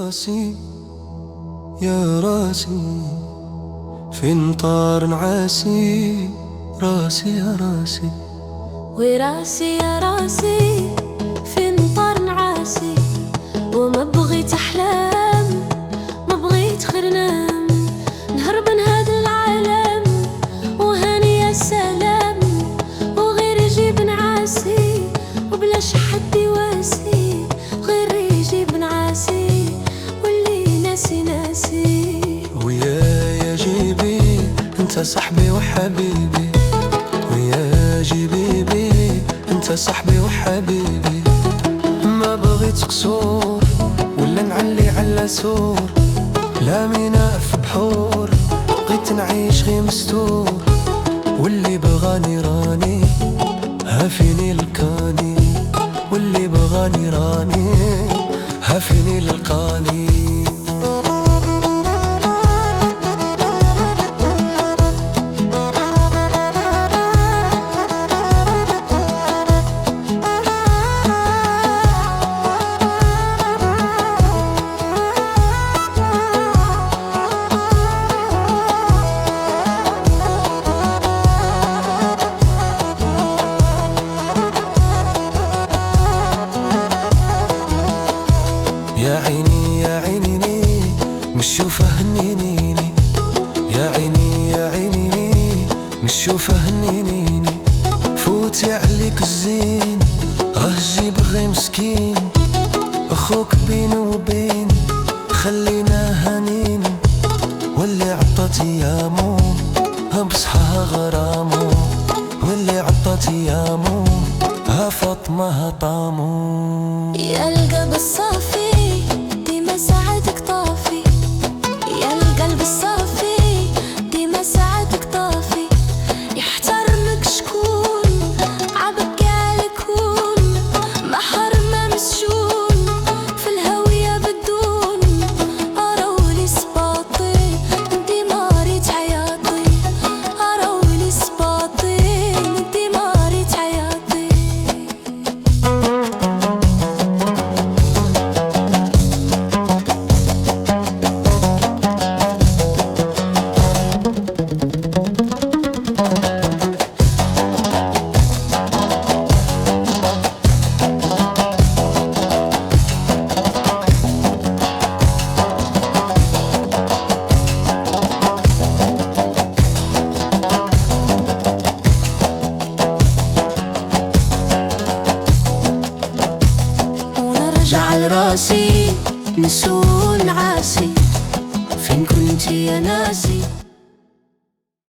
راسي يا راسي فين طار نعاسي، راسي يا راسي وراسي يا راسي فين طار نعاسي. وما بغيت أحلام، ما بغيت غير نام، نهرب من هذا العالم وهاني يا سلام. وغير يجيب نعاسي وبلاش حد يواسي، غير يجيب نعاسي واللي ناسي ناسي. ويا جيبي انت صاحبي وحبيبي، ويا جيبي انت صاحبي وحبيبي. ما بغيت قصور ولا نعلي على سور، لا ميناء في بحور، بغيت نعيش غير مستور. واللي بغاني راني هافيني لقاني، واللي بغاني راني هافيني لقاني. يا عيني يا عينيني مش شوفه هنينيني، يا عيني يا عينيني مش شوفه هنينيني. فوتي عليك الزين راه جيب غير مسكين، اخوك بين وبين خلينا هنين. واللي عطات ايامو بصحها غرامو، واللي عطات ايامو ها فاطمه ها طامو. يا القلب الصافي ديما ساعدك طافي، يا القلب الصافي ديما ساعدك طافي. يحترمك شكون عبك يالكون، محرمة مسجون في الهوية بدون. أراولي سباطي ديما ريت حياتي، أراولي سباطي ديما ريت حياتي. جعل راسي نسون عاسي، فين كنتي يا ناسي؟